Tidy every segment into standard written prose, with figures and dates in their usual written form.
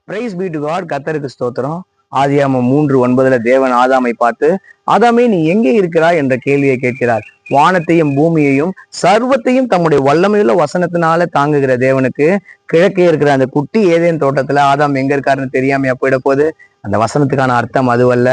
Price B to God. கர்த்தருக்கு ஸ்தோத்திரம். ஆதியாகமம் 3:9 தேவன் ஆதாமை பார்த்து, ஆதாமே நீ எங்கே இருக்கிறாய் என்ற கேள்வியை கேட்கிறார். வானத்தையும் பூமியையும் சர்வத்தையும் தம்முடைய வல்லமையுள்ள வசனத்தினால தாங்குகிற தேவனுக்கு கிழக்கே இருக்கிற அந்த குட்டி ஏதேன் தோட்டத்துல ஆதாம் எங்க இருக்காருன்னு தெரியாமையா போயிட போகுது. அந்த வசனத்துக்கான அர்த்தம் அதுவல்ல.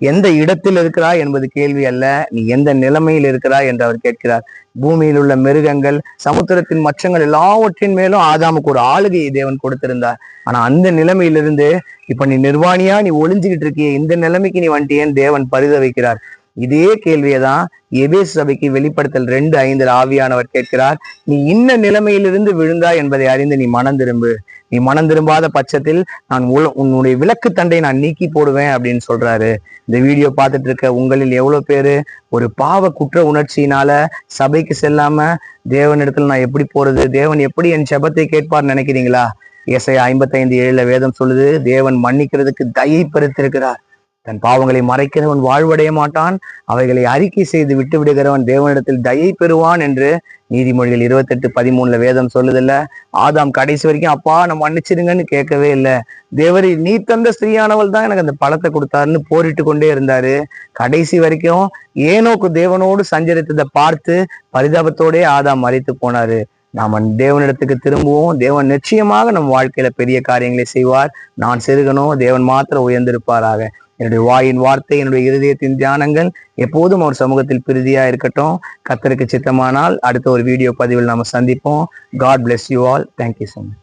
எந்த இடத்தில் இருக்கிறாய் என்பது கேள்வி அல்ல, நீ எந்த நிலைமையில் இருக்கிறாய் என்று அவர் கேட்கிறார். பூமியில் உள்ள மிருகங்கள், சமுத்திரத்தின் மச்சங்கள் எல்லாவற்றின் மேலும் ஆதாமுக்கு ஒரு ஆளுகையை தேவன் கொடுத்திருந்தார். ஆனா அந்த நிலைமையிலிருந்து இப்ப நீ நிர்வாணியா நீ ஒளிஞ்சுக்கிட்டு இருக்கிய இந்த நிலைமைக்கு நீ வந்துட்டியேன்னு தேவன் பரிதவிக்கிறார். இதே கேள்வியைதான் எபேசு சபைக்கு வெளிப்படுத்தல் 2:5 ஆவியானவர் கேட்கிறார். நீ இன்ன நிலைமையிலிருந்து விழுந்தாய் என்பதை அறிந்து நீ மனம் திரும்பு. நீ மனம் திரும்பாத பட்சத்தில் நான் உன்னுடைய விளக்கு தண்டை நான் நீக்கி போடுவேன் அப்படின்னு சொல்றாரு. இந்த வீடியோ பார்த்துட்டு இருக்க உங்களில் எவ்வளவு பேரு ஒரு பாவ குற்ற உணர்ச்சியினால சபைக்கு செல்லாம தேவனிடத்துல நான் எப்படி போறது, தேவன் எப்படி என் ஜெபத்தை கேட்பார்னு நினைக்கிறீங்களா? ஏசாயா 55:7 வேதம் சொல்லுது, தேவன் மன்னிக்கிறதுக்கு தயை பெருத்திருக்கிறார். தன் பாவங்களை மறைக்கிறவன் வாழ்வடைய மாட்டான், அவைகளை அறிக்கை செய்து விட்டு விடுகிறவன் தேவனிடத்தில் தயை பெறுவான் என்று நீதிமொழிகள் 28:13 வேதம் சொல்லுதில்ல. ஆதாம் கடைசி வரைக்கும் அப்பா நான் மன்னிச்சிருங்கன்னு கேட்கவே இல்லை. தேவரி நீ தந்த ஸ்திரீயானவள் தான் எனக்கு அந்த பழத்தை கொடுத்தாருன்னு போரிட்டு கொண்டே இருந்தாரு. கடைசி வரைக்கும் ஏனோக்கு தேவனோடு சஞ்சரித்ததை பார்த்து பரிதாபத்தோடே ஆதாம் மரித்து போனாரு. நாம தேவனிடத்துக்கு திரும்புவோம். தேவன் நிச்சயமாக நம் வாழ்க்கையில பெரிய காரியங்களை செய்வார். நான் சிறுகணும், தேவன் மாத்திரம் உயர்ந்திருப்பாராக. என்னுடைய வாயின் வார்த்தை, என்னுடைய இருதயத்தின் தியானங்கள் எப்போதும் அவர் சமூகத்தில் பிரீதியா இருக்கட்டும். கர்த்தருக்கு சித்தமானால் அடுத்த ஒரு வீடியோ பதிவில் நாம சந்திப்போம். God bless you all. Thank you so much.